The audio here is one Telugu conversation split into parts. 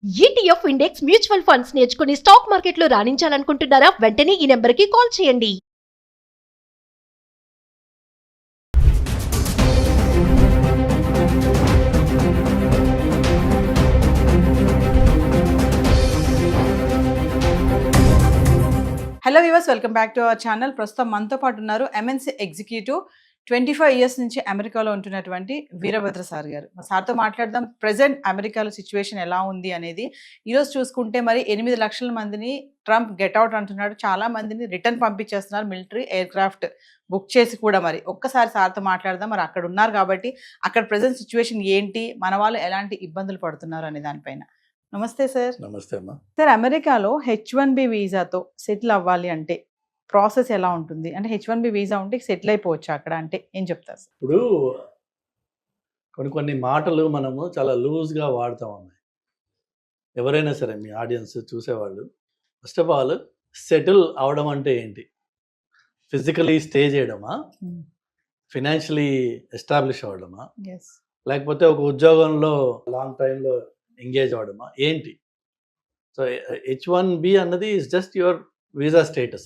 ఈటీఎఫ్ ఇండెక్స్ మ్యూచువల్ ఫండ్స్ నేర్చుకుని స్టాక్ మార్కెట్లో రాణించాలనుకుంటున్నారా? వెంటనే ఈ నెంబర్కి కాల్ చేయండి. Hello viewers, welcome back to our channel. ప్రస్తుతం మనతో పాటు ఉన్నారు ఎంఎన్సీ ఎగ్జిక్యూటివ్ 25 ఇయర్స్ నుంచి అమెరికాలో ఉంటున్నటువంటి వీరభద్ర సార్ గారు. సార్తో మాట్లాడదాం ప్రెసెంట్ అమెరికాలో సిచ్యువేషన్ ఎలా ఉంది అనేది. ఈరోజు చూసుకుంటే మరి 8 లక్షల మందిని ట్రంప్ గెట్అవుట్ అంటున్నాడు. చాలా మందిని రిటర్న్ పంపించేస్తున్నారు, మిలిటరీ ఎయిర్ క్రాఫ్ట్ బుక్ చేసి కూడా. మరి ఒక్కసారి సార్తో మాట్లాడదాం. మరి అక్కడ ఉన్నారు కాబట్టి అక్కడ ప్రెసెంట్ సిచ్యువేషన్ ఏంటి, మన వాళ్ళు ఎలాంటి ఇబ్బందులు పడుతున్నారు అనే దానిపైన. నమస్తే సార్. నమస్తే అమ్మా. సార్, అమెరికాలో H1B వీసాతో సెటిల్ అవ్వాలి అంటే ప్రాసెస్ ఎలా ఉంటుంది? అంటే H1B వీసా ఉంటే సెటిల్ అయిపోవచ్చు అక్కడ అంటే ఏం చెప్తారు సార్? ఇప్పుడు కొన్ని మాటలు మనము చాలా లూజ్గా వాడుతూ ఉన్నాయి. ఎవరైనా సరే మీ ఆడియన్స్ చూసేవాళ్ళు, ఫస్ట్ ఆఫ్ ఆల్ సెటిల్ అవడం అంటే ఏంటి? ఫిజికలీ స్టే చేయడమా, ఫినాన్షియలీ ఎస్టాబ్లిష్ అవ్వడమా, లేకపోతే ఒక ఉద్యోగంలో లాంగ్ టైంలో ఎంగేజ్ అవ్వడమా, ఏంటి? సో H1B అన్నది is just your visa status.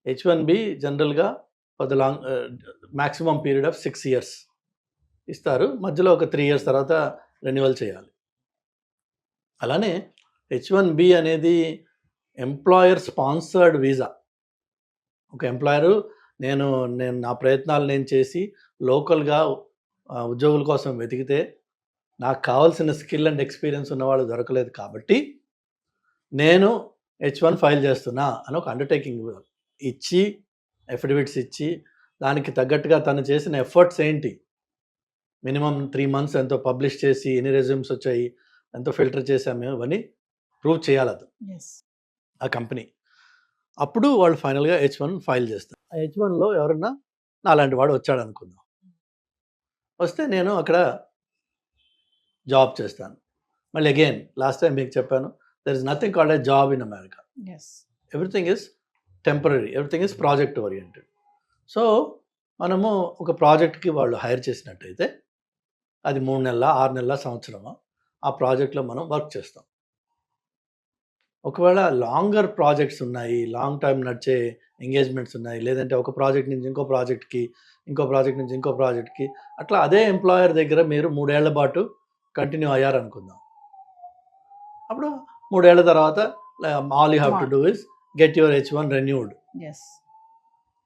H1B జనరల్గా for the long maximum period of 6 years ఇస్తారు. మధ్యలో ఒక 3 years తర్వాత రెన్యువల్ చేయాలి. అలానే H1B అనేది ఎంప్లాయర్ స్పాన్సర్డ్ వీసా. ఒక ఎంప్లాయరు నేను నా ప్రయత్నాలు నేను చేసి లోకల్గా ఉద్యోగుల కోసం వెతికితే నాకు కావాల్సిన స్కిల్ అండ్ ఎక్స్పీరియన్స్ ఉన్నవాళ్ళు దొరకలేదు కాబట్టి నేను H1 ఫైల్ చేస్తున్నా అని ఒక అండర్టేకింగ్ ఇచ్చి, ఎఫిడవిట్స్ ఇచ్చి, దానికి తగ్గట్టుగా తను చేసిన ఎఫర్ట్స్ ఏంటి, మినిమం 3 months ఎంతో పబ్లిష్ చేసి, ఎన్ని రెజ్యూమ్స్ వచ్చాయి, ఎంతో ఫిల్టర్ చేసాము, ఇవన్నీ ప్రూవ్ చేయాలి అది ఆ కంపెనీ. అప్పుడు వాళ్ళు ఫైనల్గా H1 ఫైల్ చేస్తారు. ఆ H1లో ఎవరన్నా నాలాంటి వాడు వచ్చాడు అనుకుందాం. వస్తే నేను అక్కడ జాబ్ చేస్తాను. మళ్ళీ అగైన్ లాస్ట్ టైం మీకు చెప్పాను, there is nothing called a job in America. Everything is temporary, everything is project oriented. So మనము ఒక ప్రాజెక్ట్కి వాళ్ళు హైర్ చేసినట్టయితే అది 3 నెలల, 6 నెలల, సంవత్సరమా ఆ ప్రాజెక్ట్లో మనం వర్క్ చేస్తాం. ఒకవేళ లాంగర్ ప్రాజెక్ట్స్ ఉన్నాయి, లాంగ్ టైం నడిచే ఎంగేజ్మెంట్స్ ఉన్నాయి, లేదంటే ఒక ప్రాజెక్ట్ నుంచి ఇంకో ప్రాజెక్ట్కి, ఇంకో ప్రాజెక్ట్ నుంచి ఇంకో ప్రాజెక్ట్కి, అట్లా అదే ఎంప్లాయర్ దగ్గర మీరు 3 ఏళ్ల పాటు కంటిన్యూ అయ్యారనుకుందాం. అప్పుడు 3 ఏళ్ల తర్వాత all you have to do is get your H1 renewed.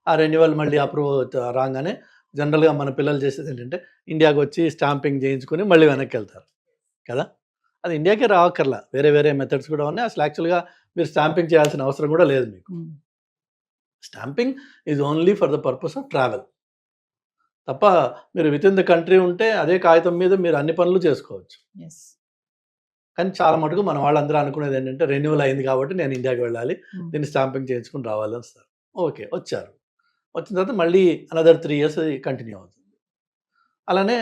ఆ రెన్యువల్ మళ్ళీ అప్రూవ్ రాగానే జనరల్గా మన పిల్లలు చేసేది ఏంటంటే ఇండియాకి వచ్చి స్టాంపింగ్ చేయించుకొని మళ్ళీ వెనక్కి వెళ్తారు కదా. అది ఇండియాకే రావక్కర్లా, వేరే వేరే మెథడ్స్ కూడా ఉన్నాయి. అసలు యాక్చువల్గా మీరు స్టాంపింగ్ చేయాల్సిన అవసరం కూడా లేదు మీకు. Stamping is only for the purpose of travel తప్ప మీరు విత్ ఇన్ ద కంట్రీ ఉంటే అదే కాగితం మీద మీరు అన్ని పనులు చేసుకోవచ్చు. కానీ చాలా మటుకు మన వాళ్ళందరూ అనుకునేది ఏంటంటే రెన్యువల్ అయింది కాబట్టి నేను ఇండియాకి వెళ్ళాలి, దీన్ని స్టాంపింగ్ చేయించుకుని రావాలి వస్తారు. ఓకే, వచ్చారు. వచ్చిన తర్వాత మళ్ళీ అనదర్ 3 years కంటిన్యూ అవుతుంది. అలానే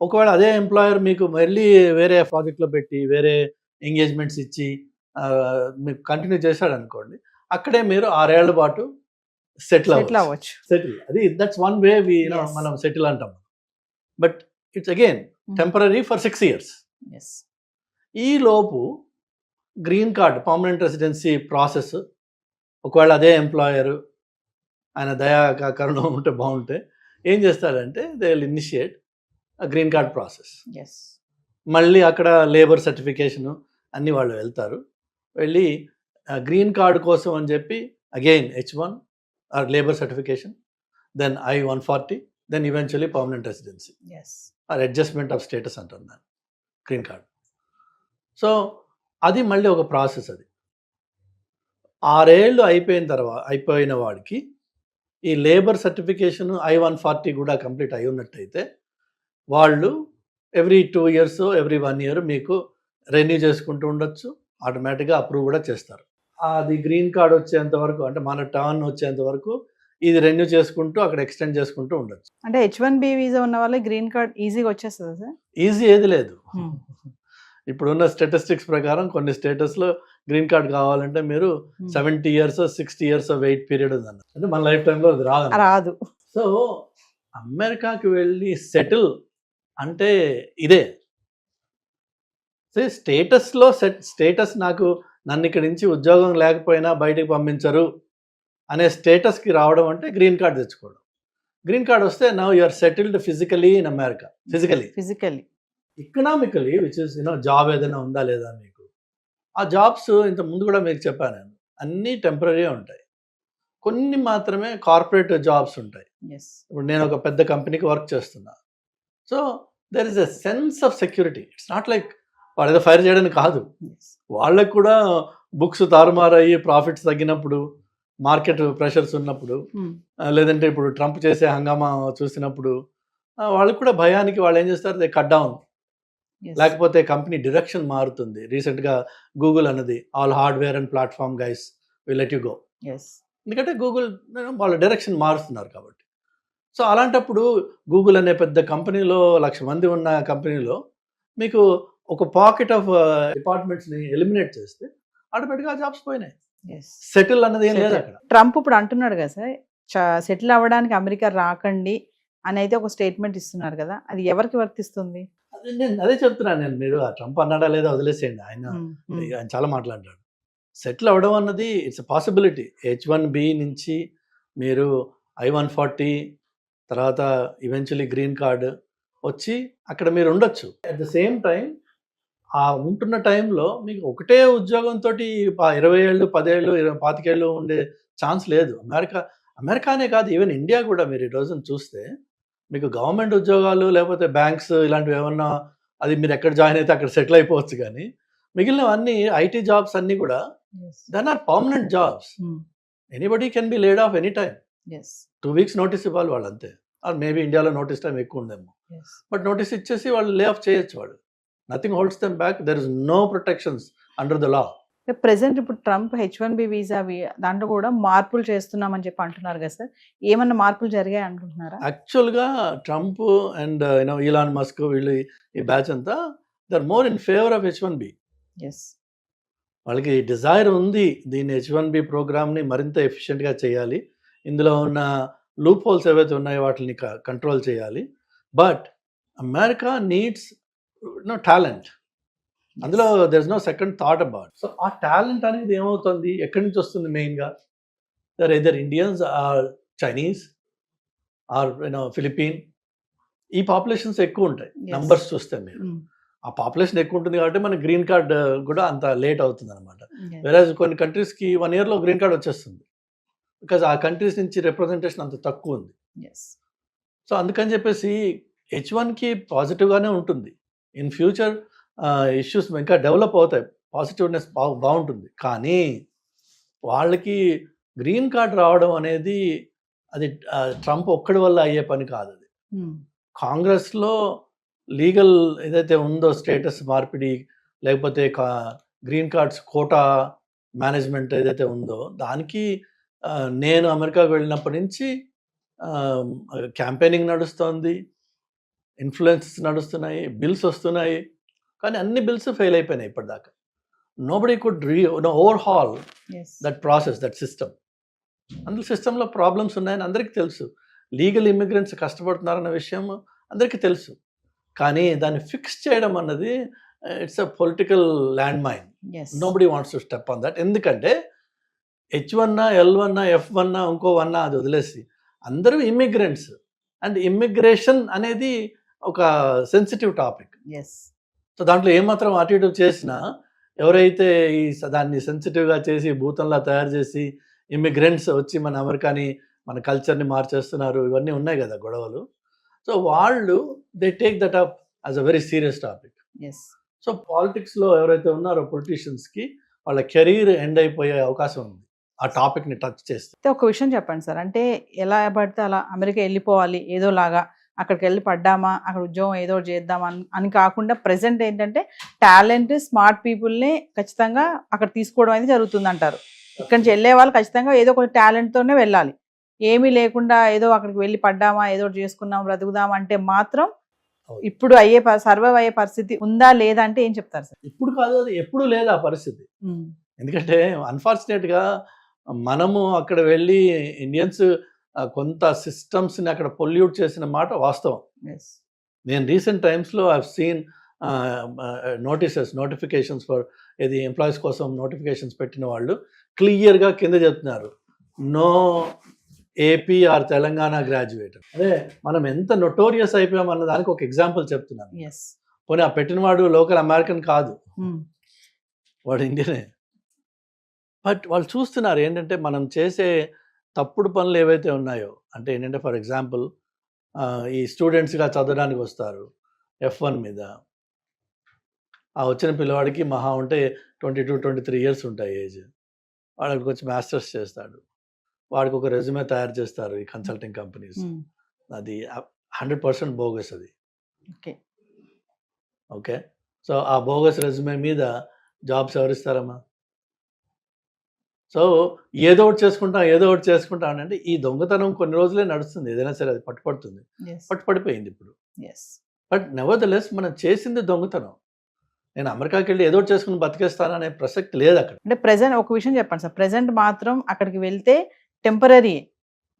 ఒకవేళ అదే ఎంప్లాయర్ మీకు మళ్ళీ వేరే ప్రాజెక్ట్లో పెట్టి వేరే ఎంగేజ్మెంట్స్ ఇచ్చి మీకు కంటిన్యూ చేశాడు అనుకోండి, అక్కడే మీరు 6 ఏళ్ల పాటు సెటిల్ అవ్వచ్చు. సెటిల్, అది దట్స్ వన్ వే మనం సెటిల్ అంటాం. But it's again temporary for 6 years. ఈ లోపు green card, permanent residency process ఒకవేళ అదే ఎంప్లాయరు ఆయన దయా కరుణం ఉంటే బాగుంటే ఏం చేస్తాడంటే they will initiate green card process. మళ్ళీ అక్కడ లేబర్ సర్టిఫికేషను అన్నీ వాళ్ళు వెళ్తారు. వెళ్ళి గ్రీన్ కార్డ్ కోసం అని చెప్పి again H1 or labour certification, then I-140, then eventually permanent residency or adjustment of status అంటారు దాన్ని, గ్రీన్ కార్డ్. సో అది మళ్ళీ ఒక ప్రాసెస్. అది 6 ఏళ్ళు అయిపోయిన వాడికి ఈ లేబర్ సర్టిఫికేషన్ I-140 కూడా కంప్లీట్ అయి ఉన్నట్టయితే వాళ్ళు ఎవ్రీ 2 years, ఎవ్రీ 1 year మీకు రెన్యూ చేసుకుంటూ ఉండొచ్చు. ఆటోమేటిక్గా అప్రూవ్ కూడా చేస్తారు. అది గ్రీన్ కార్డ్ వచ్చేంత వరకు, అంటే మన టర్న్ వచ్చేంత వరకు ఇది రెన్యూ చేసుకుంటూ అక్కడ ఎక్స్టెండ్ చేసుకుంటూ ఉండొచ్చు. అంటే H1B వీసా ఉన్న వాళ్ళకి గ్రీన్ కార్డ్ ఈజీగా వచ్చేస్తుంది సార్? ఈజీ ఏది లేదు. ఇప్పుడున్న స్టాటిస్టిక్స్ ప్రకారం కొన్ని స్టేటస్లో గ్రీన్ కార్డ్ కావాలంటే మీరు 70 years, 60 years వెయిట్ పీరియడ్ ఉందన్న. అంటే మన లైఫ్ టైంలో అది రాదు. సో అమెరికాకి వెళ్ళి సెటిల్ అంటే ఇదే. స్టేటస్లో స్టేటస్ నాకు నన్ను ఇక్కడి నుంచి ఉద్యోగం లేకపోయినా బయటికి పంపించరు అనే స్టేటస్కి రావడం అంటే గ్రీన్ కార్డ్ తెచ్చుకోవడం. గ్రీన్ కార్డ్ వస్తే now you are settled physically in America. Physically economically which is job ఏదైనా ఉందా లేదా మీకు. ఆ జాబ్స్ ఇంత ముందు కూడా మీకు చెప్పాను నేను, అన్నీ టెంపరీ ఉంటాయి, కొన్ని మాత్రమే కార్పొరేట్ జాబ్స్ ఉంటాయి. ఇప్పుడు నేను ఒక పెద్ద కంపెనీకి వర్క్ చేస్తున్నా. So there is a sense of security. It's not like వాడు ఏదో ఫైర్ చేయడానికి కాదు. వాళ్ళకు కూడా బుక్స్ తారుమారయ్యి ప్రాఫిట్స్ తగ్గినప్పుడు, మార్కెట్ ప్రెషర్స్ ఉన్నప్పుడు, లేదంటే ఇప్పుడు ట్రంప్ చేసే హంగామా చూసినప్పుడు వాళ్ళకు కూడా భయానికి వాళ్ళు ఏం చేస్తారు, దే కట్ డౌన్. లేకపోతే కంపెనీ డైరెక్షన్ మారుతుంది. రీసెంట్గా గూగుల్ అన్నది all hardware and platform guys will let you go. ఎందుకంటే గూగుల్ వాళ్ళ డైరెక్షన్ మారుస్తున్నారు కాబట్టి. సో అలాంటప్పుడు గూగుల్ అనే పెద్ద కంపెనీలో 1,00,000 మంది ఉన్న కంపెనీలో మీకు ఒక పాకెట్ ఆఫ్ డిపార్ట్మెంట్స్ని ఎలిమినేట్ చేస్తే ఆటోమేటిక్గా జాబ్స్ పోయినాయి. సెటిల్ అన్నది ఏం లేదు అక్కడ. ట్రంప్ ఇప్పుడు అంటున్నాడు కదా సార్, సెటిల్ అవ్వడానికి అమెరికా రాకండి అని అయితే ఒక స్టేట్మెంట్ ఇస్తున్నారు కదా, అది ఎవరికి వర్తిస్తుంది? అదే చెప్తున్నాను నేను. మీరు ఆ ట్రంప్ అన్నాడా లేదా వదిలేసేయండి, ఆయన చాలా మాట్లాడాడు. సెటిల్ అవ్వడం అన్నది ఇట్స్ పాసిబిలిటీ. H1B నుంచి మీరు I-140 తర్వాత ఈవెన్చువలీ గ్రీన్ కార్డ్ వచ్చి అక్కడ మీరు ఉండొచ్చు. అట్ ద సేమ్ టైం ఆ ఉంటున్న టైంలో మీకు ఒకటే ఉద్యోగంతో 20 ఏళ్ళు 10 ఏళ్ళు 25 ఏళ్ళు ఉండే ఛాన్స్ లేదు. అమెరికానే కాదు, ఈవెన్ ఇండియా కూడా మీరు ఈ రోజున చూస్తే మీకు గవర్నమెంట్ ఉద్యోగాలు లేకపోతే బ్యాంక్స్ ఇలాంటివి ఏమన్నా, అది మీరు ఎక్కడ జాయిన్ అయితే అక్కడ సెటిల్ అయిపోవచ్చు. కానీ మిగిలినవన్నీ ఐటీ జాబ్స్ అన్నీ కూడా then are permanent jobs. Anybody can be laid off any time. 2 weeks notice ఇవ్వాలి వాళ్ళు అంతే. ఆర్ మేబీ ఇండియాలో నోటీస్ టైం ఎక్కువ ఉందేమో, బట్ నోటీస్ ఇచ్చేసి వాళ్ళు లే ఆఫ్ చేయొచ్చు. వాళ్ళు nothing holds them back. There is no protections under the law. Present ఇప్పుడు ట్రంప్ H1B వీసా దాంట్లో కూడా మార్పులు చేస్తున్నామని చెప్పి అంటున్నారు కదా సార్, ఏమన్నా మార్పులు జరిగాయి అనుకుంటున్నారా? యాక్చువల్గా ట్రంప్ అండ్ ఈలాన్ మస్క్ వీళ్ళు ఈ బ్యాచ్ అంతా they are more in favour of H1B. వాళ్ళకి డిజైర్ ఉంది దీన్ని H1B ప్రోగ్రామ్ని మరింత ఎఫిషియెంట్గా చేయాలి, ఇందులో ఉన్న లూప్ హోల్స్ ఏవైతే ఉన్నాయో వాటిని కంట్రోల్ చేయాలి. But America needs talent. అందులో there is no second thought about. So ఆ టాలెంట్ అనేది ఏమవుతుంది, ఎక్కడి నుంచి వస్తుంది? మెయిన్గా there either Indians or Chinese or Philippine. ఈ పాపులేషన్స్ ఎక్కువ ఉంటాయి నంబర్స్ చూస్తే. మీరు ఆ పాపులేషన్ ఎక్కువ ఉంటుంది కాబట్టి మన గ్రీన్ కార్డ్ కూడా అంత లేట్ అవుతుంది అనమాట. వేరే కొన్ని కంట్రీస్కి 1 yearలో గ్రీన్ కార్డ్ వచ్చేస్తుంది, బికాజ్ ఆ కంట్రీస్ నుంచి రిప్రజెంటేషన్ అంత తక్కువ ఉంది. సో అందుకని చెప్పేసి H1కి పాజిటివ్గానే ఉంటుంది. ఇన్ ఫ్యూచర్ ఇష్యూస్ ఇంకా డెవలప్ అవుతాయి, పాజిటివ్నెస్ బాగుంటుంది. కానీ వాళ్ళకి గ్రీన్ కార్డ్ రావడం అనేది అది ట్రంప్ ఒక్కడి వల్ల అయ్యే పని కాదు. అది కాంగ్రెస్లో లీగల్ ఏదైతే ఉందో స్టేటస్ మార్పిడి లేకపోతే గ్రీన్ కార్డ్స్ కోటా మేనేజ్మెంట్ ఏదైతే ఉందో దానికి నేను అమెరికాకు వెళ్ళినప్పటి నుంచి క్యాంపెయినింగ్ నడుస్తుంది, ఇన్ఫ్లుయెన్స్ నడుస్తున్నాయి, బిల్స్ వస్తున్నాయి. కానీ అన్ని బిల్స్ ఫెయిల్ అయిపోయినాయి ఇప్పటిదాకా. Nobody could overhaul that process, that system. అందులో సిస్టంలో ప్రాబ్లమ్స్ ఉన్నాయని అందరికీ తెలుసు. లీగల్ ఇమిగ్రెంట్స్ కష్టపడుతున్నారన్న విషయం అందరికీ తెలుసు. కానీ దాన్ని ఫిక్స్ చేయడం అన్నది it's a political land mine. Nobody wants to step on that. ఎందుకంటే H1 L1 F1 ఇంకో 1 అది వదిలేసి అందరూ ఇమ్మిగ్రెంట్స్. అండ్ ఇమ్మిగ్రేషన్ అనేది ఒక సెన్సిటివ్ టాపిక్. సో దాంట్లో ఏమాత్రం అటు ఇటు చేసినా ఎవరైతే దాన్ని సెన్సిటివ్గా చేసి భూతంలా తయారు చేసి ఇమ్మిగ్రెంట్స్ వచ్చి మన అమెరికాని మన కల్చర్ని మార్చేస్తున్నారు, ఇవన్నీ ఉన్నాయి కదా గొడవలు. సో వాళ్ళు they take that up as a very serious topic. So పాలిటిక్స్లో ఎవరైతే ఉన్నారో పొలిటీషియన్స్కి వాళ్ళ కెరీర్ ఎండ్ అయిపోయే అవకాశం ఉంది ఆ టాపిక్ని టచ్ చేస్తే. ఒక విషయం చెప్పండి సార్, అంటే ఎలా పడితే అలా అమెరికా వెళ్ళిపోవాలి ఏదోలాగా, అక్కడికి వెళ్ళి పడ్డామా అక్కడ ఉద్యోగం ఏదో చేద్దాం అని కాకుండా ప్రెసెంట్ ఏంటంటే టాలెంట్ స్మార్ట్ పీపుల్ని ఖచ్చితంగా అక్కడ తీసుకోవడం అనేది జరుగుతుంది అంటారు. ఇక్కడి నుంచి వెళ్ళే వాళ్ళు ఖచ్చితంగా ఏదో ఒక టాలెంట్తోనే వెళ్ళాలి. ఏమీ లేకుండా ఏదో అక్కడికి వెళ్ళి పడ్డామా ఏదో చేసుకున్నాం బ్రతుకుదాం అంటే మాత్రం ఇప్పుడు సర్వైవ్ అయ్యే పరిస్థితి ఉందా లేదా అంటే ఏం చెప్తారు సార్? ఇప్పుడు కాదు, అది ఎప్పుడు లేదు ఆ పరిస్థితి. ఎందుకంటే అన్ఫార్చునేట్గా మనము అక్కడ వెళ్ళి ఇండియన్స్ కొంత సిస్టమ్స్ని అక్కడ పొల్యూట్ చేసిన మాట వాస్తవం. నేను రీసెంట్ టైమ్స్లో I have seen notifications for ఇది ఎంప్లాయీస్ కోసం నోటిఫికేషన్స్ పెట్టిన వాళ్ళు క్లియర్గా కింద చెప్తున్నారు, no AP or Telangana graduate. అదే మనం ఎంత నొటోరియస్ అయిపోయామన్న దానికి ఒక ఎగ్జాంపుల్ చెప్తున్నాను. పోనీ ఆ పెట్టినవాడు లోకల్ అమెరికన్ కాదు, వాడు ఇండియనే. బట్ వాళ్ళు చూస్తున్నారు ఏంటంటే మనం చేసే తప్పుడు పనులు ఏవైతే ఉన్నాయో, అంటే ఏంటంటే ఫర్ ఎగ్జాంపుల్ ఈ స్టూడెంట్స్గా చదవడానికి వస్తారు F1 మీద, ఆ వచ్చిన పిల్లవాడికి మహా ఉంటే 22-23 ఇయర్స్ ఉంటాయి ఏజ్. వాడికి వచ్చి మాస్టర్స్ చేస్తాడు, వాడికి ఒక రెజ్యూమే తయారు చేస్తారు ఈ కన్సల్టింగ్ కంపెనీస్. అది 100% బోగస్ అది. ఓకే, సో ఆ బోగస్ రెజ్యూమే మీద జాబ్స్ ఎవరిస్తారమ్మా? సో ఏదో ఒకటి చేసుకుంటాం అంటే ఈ దొంగతనం కొన్ని రోజులే నడుస్తుంది, ఏదైనా సరే అది పట్టుపడుతుంది, పట్టుపడిపోయింది ఇప్పుడు. బట్ నెవర్దలెస్ మనం చేసింది దొంగతనం. నేను అమెరికాకి వెళ్ళి ఏదో ఒకటి చేసుకుని బతికేస్తాను అనే ప్రసక్తి లేదు అక్కడ. అంటే ప్రెజెంట్ ఒక విషయం చెప్పండి సార్, ప్రెజెంట్ మాత్రం అక్కడికి వెళ్తే టెంపరీ,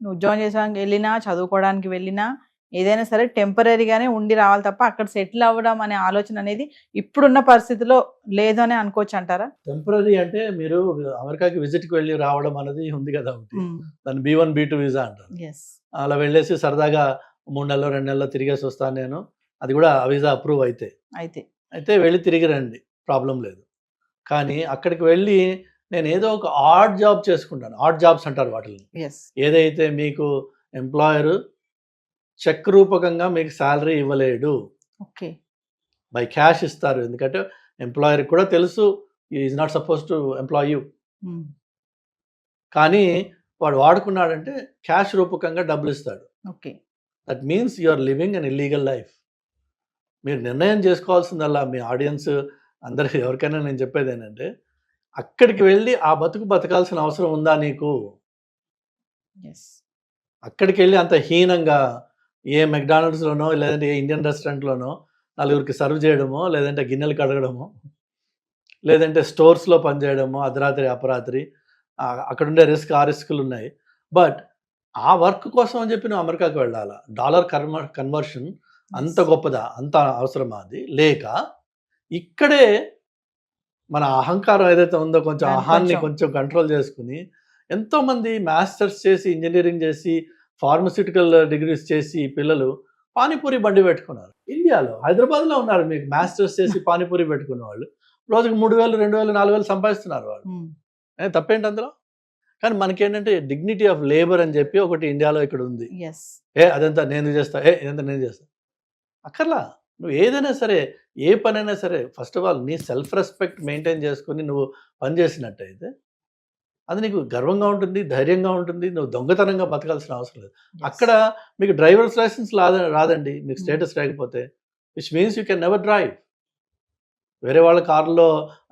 నువ్వు ఉద్యోగం చేసానికి వెళ్ళినా చదువుకోవడానికి వెళ్ళినా ఏదైనా సరే టెంపరీగానే ఉండి రావాలి తప్ప అక్కడ సెటిల్ అవ్వడం అనే ఆలోచన అనేది ఇప్పుడున్న పరిస్థితిలో లేదు అని అనుకోవచ్చు అంటారా? టెంపరీ అంటే మీరు అమెరికాకి విజిట్కి వెళ్ళి రావడం అనేది ఉంది కదా, దాన్ని B1 B2 వీసా అంటారు. అలా వెళ్ళేసి సరదాగా 3 నెలలు 2 నెలలు తిరిగేసి వస్తాను నేను, అది కూడా ఆ వీసా అప్రూవ్ అయితే వెళ్ళి తిరిగి రండి, ప్రాబ్లం లేదు. కానీ అక్కడికి వెళ్ళి నేను ఏదో ఒక ఆడ్ జాబ్ చేసుకుంటాను, ఆడ్ జాబ్స్ అంటారు వాటిని. ఏదైతే మీకు ఎంప్లాయర్ చెక్ రూపకంగా మీకు శాలరీ ఇవ్వలేడు, బై క్యాష్ ఇస్తారు. ఎందుకంటే ఎంప్లాయర్కి కూడా తెలుసు is not suppose to employ you, కానీ వాడు వాడుకున్నాడంటే క్యాష్ రూపకంగా డబ్బులు ఇస్తాడు. That means you are living an illegal life. మీరు నిర్ణయం చేసుకోవాల్సిందల్లా మీ ఆడియన్స్ అందరికి ఎవరికైనా నేను చెప్పేది ఏంటంటే, అక్కడికి వెళ్ళి ఆ బతకాల్సిన అవసరం ఉందా నీకు? అక్కడికి వెళ్ళి అంత హీనంగా ఏ మెక్డానల్డ్స్లోనో లేదంటే ఏ ఇండియన్ రెస్టారెంట్లోనో నలుగురికి సర్వ్ చేయడమో, లేదంటే గిన్నెలు కడగడమో, లేదంటే స్టోర్స్లో పనిచేయడమో అర్ధరాత్రి అపరాత్రి, అక్కడ ఉండే ఆ రిస్కులు ఉన్నాయి. బట్ ఆ వర్క్ కోసం అని చెప్పి నువ్వు అమెరికాకి వెళ్ళాలా? డాలర్ కన్వర్షన్ అంత గొప్పదా? అంత అవసరమా? అది లేక ఇక్కడే మన అహంకారం ఏదైతే ఉందో కొంచెం అహాన్ని కొంచెం కంట్రోల్ చేసుకుని ఎంతోమంది మాస్టర్స్ చేసి ఇంజనీరింగ్ చేసి ఫార్మస్యూటికల్ డిగ్రీస్ చేసి పిల్లలు పానీపూరి బండి పెట్టుకున్నారు. ఇండియాలో హైదరాబాద్లో ఉన్నారు మీకు మాస్టర్స్ చేసి పానీపూరి పెట్టుకున్న వాళ్ళు, రోజుకి 3,000 2,000 4,000 సంపాదిస్తున్నారు వాళ్ళు. తప్పేంటి అందులో? కానీ మనకేంటంటే డిగ్నిటీ ఆఫ్ లేబర్ అని చెప్పి ఒకటి ఇండియాలో ఇక్కడ ఉంది. అదంతా నేను చేస్తా, ఇదంతా నేను చేస్తా అక్కర్లా. నువ్వు ఏదైనా సరే, ఏ పనైనా సరే, ఫస్ట్ ఆఫ్ ఆల్ నీ సెల్ఫ్ రెస్పెక్ట్ మెయింటైన్ చేసుకుని నువ్వు పని చేసినట్టయితే అది నీకు గర్వంగా ఉంటుంది, ధైర్యంగా ఉంటుంది. నువ్వు దొంగతనంగా బతకాల్సిన అవసరం లేదు. అక్కడ మీకు డ్రైవర్స్ లైసెన్స్ రాదండి మీకు స్టేటస్ లేకపోతే, which means you can never drive. వేరే వాళ్ళ కారులో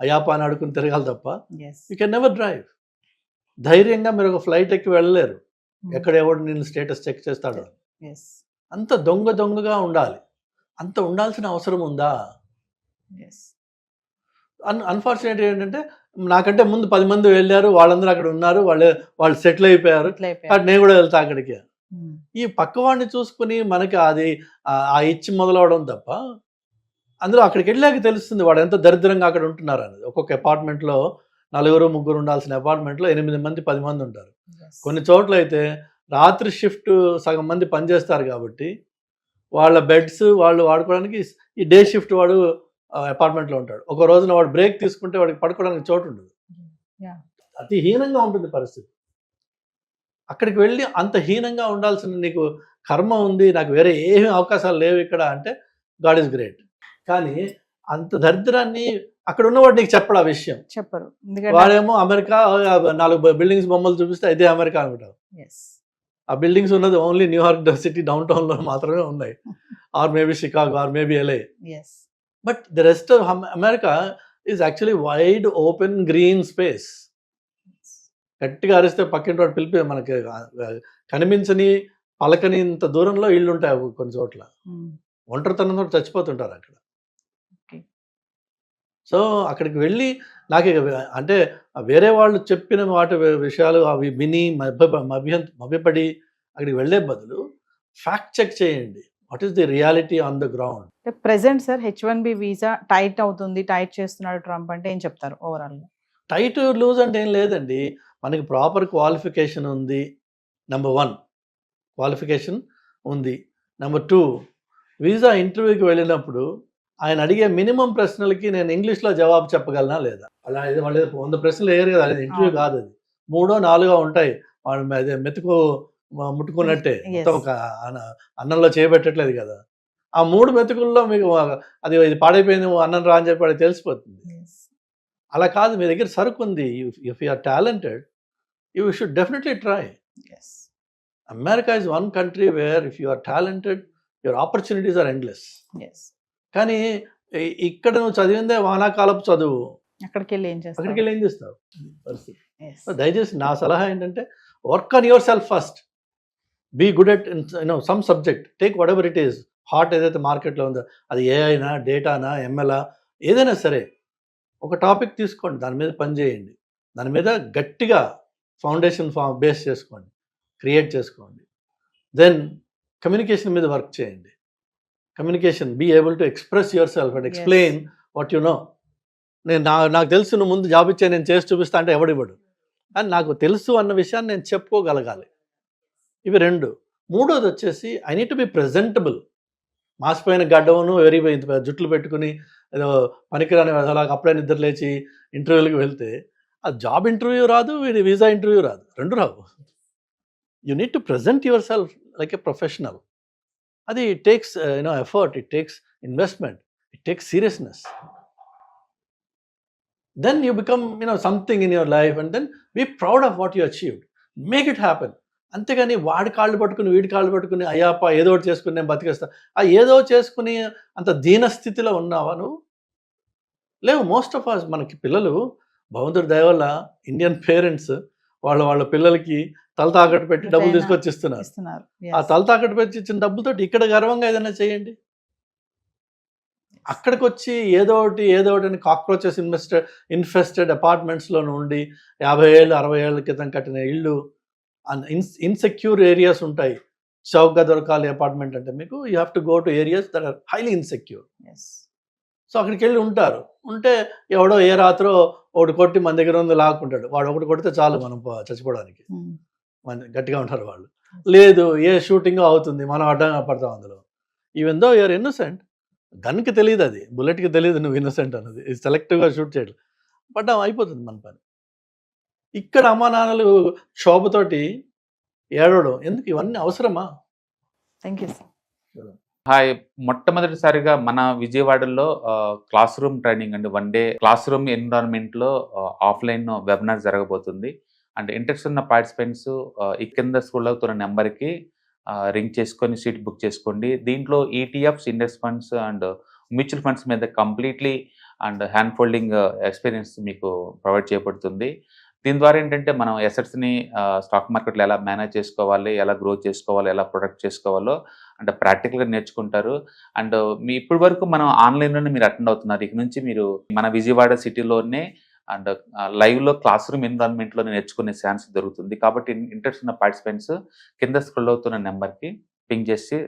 అయాపా అని అడుకుని తిరగాలి తప్ప యూ కెన్ నెవర్ డ్రైవ్. ధైర్యంగా మీరు ఒక ఫ్లైట్ ఎక్కి వెళ్ళలేరు, ఎక్కడ ఎవడు నేను స్టేటస్ చెక్ చేస్తాడు. అంత దొంగగా ఉండాలి. అంత ఉండాల్సిన అవసరం ఉందా? అన్ఫార్చునేట్ ఏంటంటే నాకంటే ముందు 10 మంది వెళ్ళారు, వాళ్ళందరూ అక్కడ ఉన్నారు, వాళ్ళు సెటిల్ అయిపోయారు, నేను కూడా వెళ్తా అక్కడికి. ఈ పక్కవాడిని చూసుకుని మనకి అది ఆ ఇచ్చి మొదలవడం తప్ప, అందులో అక్కడికి వెళ్ళాక తెలుస్తుంది వాడు ఎంత దరిద్రంగా అక్కడ ఉంటున్నారు అనేది. ఒక్కొక్క అపార్ట్మెంట్లో 4-3 ఉండాల్సిన అపార్ట్మెంట్లో 8 మంది 10 మంది ఉంటారు. కొన్ని చోట్ల అయితే రాత్రి షిఫ్ట్ సగం మంది పనిచేస్తారు కాబట్టి వాళ్ళ బెడ్స్ వాళ్ళు వాడుకోవడానికి ఈ డే షిఫ్ట్ వాడు అపార్ట్మెంట్లో ఉంటాడు. ఒక రోజున వాడు బ్రేక్ తీసుకుంటే వాడికి పడుకోవడానికి చోటు ఉండదు. అతి హీనంగా ఉంటుంది పరిస్థితి. అక్కడికి వెళ్ళి అంత హీనంగా ఉండాల్సిన నీకు కర్మ ఉంది, నాకు వేరే ఏమీ అవకాశాలు లేవు ఇక్కడ అంటే గాడ్ ఈజ్ గ్రేట్. కానీ అంత దరిద్రాన్ని అక్కడ ఉన్నవాడు నీకు చెప్పడు, ఆ విషయం చెప్పరు. వాడేమో అమెరికా 4 బిల్డింగ్స్ బొమ్మలు చూపిస్తే అదే అమెరికా అనుకుంటావు. ఆ బిల్డింగ్స్ ఉన్నది ఓన్లీ న్యూయార్క్ సిటీ డౌన్ టౌన్లో మాత్రమే ఉన్నాయి, or maybe Chicago, or maybe LA. But the rest of America is actually wide open green space. గట్టిగా అరిస్తే పక్కింటి వాడు పిలిపి మనకి కనిపించని పలకని ఇంత దూరంలో ఇళ్ళు ఉంటాయి కొన్ని చోట్ల. ఒంటరితనంతో చచ్చిపోతుంటారు అక్కడ. సో అక్కడికి వెళ్ళి నాకు అంటే వేరే వాళ్ళు చెప్పిన వాటి విషయాలు అవి విని మభ్యపడి అక్కడికి వెళ్ళే బదులు ఫ్యాక్ట్ చెక్ చేయండి. What is the reality on the ground. Present sir H1B visa tight అవుతుంది, టైట్ చేస్తున్నాడు ట్రంప్ అంటే ఏం చెప్తారు ఓవరాల్ గా? టైట్ లూజ్ అంటే ఏం లేదండి, మనకి ప్రాపర్ క్వాలిఫికేషన్ ఉంది. నెంబర్ 1 క్వాలిఫికేషన్ ఉంది. నెంబర్ 2 వీసా ఇంటర్వ్యూకి వెళ్ళినప్పుడు ఆయన అడిగే మినిమం ప్రశ్నలకి నేను ఇంగ్లీష్లో జవాబు చెప్పగలనా లేదా. అలా ఇది వాళ్ళు 100 ప్రశ్నలు వేయరు కదా, అది ఇంటర్వ్యూ కాదు, అది 3-4 ఉంటాయి. వాళ్ళు అదే మెతుకు ముట్టుకున్నట్టే, మొత్తం ఒక అన్నంలో చేయబెట్టట్లేదు కదా. ఆ 3 మెతుకుల్లో మీకు అది ఇది పాడైపోయింది అన్నం రా అని చెప్పి వాడికి తెలిసిపోతుంది. అలా కాదు, మీ దగ్గర సరుకు ఉంది. If you are talented you should definitely try. America is one country where if you are talented your opportunities are endless. కానీ ఇక్కడ నువ్వు చదివిందే వానాకాలపు చదువు, అక్కడికి వెళ్ళి ఏం చేస్తావు పరిస్థితి. దయచేసి నా సలహా ఏంటంటే work on yourself first, be good at some subject, take whatever it is hot ఏదైతే మార్కెట్లో ఉందో, అది ఏఐనా, డేటానా, ఎంఎల్ఆ, ఏదైనా సరే ఒక టాపిక్ తీసుకోండి, దాని మీద పని చేయండి, దాని మీద గట్టిగా ఫౌండేషన్ బేస్ చేసుకోండి, క్రియేట్ చేసుకోండి. దెన్ కమ్యూనికేషన్ మీద వర్క్ చేయండి. Communication, be able to express yourself and explain what you know. నాకు తెలుసు, నువ్వు ముందు జాబ్ ఇచ్చే నేను చేసి చూపిస్తా అంటే ఎవడివ్వడు, కానీ నాకు తెలుసు అన్న విషయాన్ని నేను చెప్పుకోగలగాలి. ఇవి 2. 3వది వచ్చేసి I need to be presentable. మాసిపోయిన గడ్డమును జుట్లు పెట్టుకుని ఏదో పనికిరాని అలాగ అప్పుడే నిద్ర లేచి ఇంటర్వ్యూలకు వెళ్తే ఆ జాబ్ ఇంటర్వ్యూ రాదు, వీడి వీసా ఇంటర్వ్యూ రాదు, 2 రావు. You need to present yourself like a professional. అది it takes effort, it takes investment, it takes seriousness. Then you become something in your life, and then be proud of what you achieved. Make it happen. అంతేగాని వాడి కాళ్ళు పట్టుకుని వీడి కాళ్ళు పట్టుకుని అయ్యాపా ఏదో ఒకటి చేసుకుని నేను బతికేస్తా, ఆ ఏదో చేసుకుని అంత దీనస్థితిలో ఉన్నావా నువ్వు? లేవు. మోస్ట్ ఆఫ్ అస్, మనకి పిల్లలు భగవంతుడి దయ వల్ల ఇండియన్ పేరెంట్స్ వాళ్ళ పిల్లలకి తల తాకట్టు పెట్టి డబ్బులు తీసుకొచ్చి ఇస్తున్నారు. ఆ తల తాకట్టు పెట్టి ఇచ్చిన డబ్బులతో ఇక్కడ గర్వంగా ఏదైనా చేయండి. అక్కడికి వచ్చి ఏదో ఒకటి అని కాక్రోచెస్ ఇన్ఫెస్టెడ్ అపార్ట్మెంట్స్లో ఉండి 50 ఏళ్ళు 60 ఏళ్ళ క్రితం కట్టిన ఇళ్ళు, ఇన్సెక్యూర్ ఏరియాస్ ఉంటాయి. చౌకగా దొరకాలి అపార్ట్మెంట్ అంటే మీకు you have to go to areas that are highly insecure. So అక్కడికి వెళ్ళి ఉంటే ఎవడో ఏ రాత్రో ఒకటి కొట్టి మన దగ్గర ఉంది లాక్కుంటాడు. వాడు ఒకటి కొడితే చాలు మనం చచ్చిపోవడానికి, గట్టిగా ఉంటారు వాళ్ళు. లేదు, ఏ షూటింగ్ అవుతుంది, మనం అడ్డంగా పడతాం అందులో. ఈవెన్ దో యూఆర్ ఇన్నోసెంట్, గన్కి తెలియదు, అది బుల్లెట్కి తెలియదు నువ్వు ఇన్నోసెంట్ అన్నది. సెలెక్టివ్గా షూట్ చేయడం పడ్డాం, అయిపోతుంది మన పని. ఇక్కడ అమ్మా నాన్నలు క్షోభతోటి ఏడవడం ఎందుకు? ఇవన్నీ అవసరమా? Thank you. హాయ్, మొట్టమొదటిసారిగా మన విజయవాడలో క్లాస్ రూమ్ ట్రైనింగ్ అండి, 1 డే క్లాస్ రూమ్ ఎన్విరాన్మెంట్లో ఆఫ్లైన్ వెబినార్ జరగబోతుంది. అండ్ ఇంట్రెస్ట్ ఉన్న పార్టిసిపెంట్స్ ఈ కింద స్కూల్ అవుతున్న నెంబర్కి రింగ్ చేసుకొని సీట్ బుక్ చేసుకోండి. దీంట్లో ETFs, index funds and mutual funds మీద completely and hand holding experience మీకు ప్రొవైడ్ చేయబడుతుంది. దీని ద్వారా ఏంటంటే మనం ఎసెట్స్ని స్టాక్ మార్కెట్లో ఎలా మేనేజ్ చేసుకోవాలి, ఎలా గ్రో చేసుకోవాలి, ఎలా ప్రొడక్ట్ చేసుకోవాలో అంటే ప్రాక్టికల్గా నేర్చుకుంటారు. అండ్ మీ ఇప్పటి వరకు మనం ఆన్లైన్లోనే మీరు అటెండ్ అవుతున్నారు. ఇక నుంచి మీరు మన విజయవాడ సిటీలోనే అండ్ లైవ్లో క్లాస్ రూమ్ ఎన్విరాన్మెంట్లో నేర్చుకునే ఛాన్స్ దొరుకుతుంది. కాబట్టి ఇంట్రెస్ట్ ఉన్న పార్టిసిపెంట్స్ కింద స్క్రోల్ అవుతున్న నెంబర్కి పింగ్ చేసి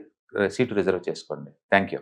సీటు రిజర్వ్ చేసుకోండి. Thank you.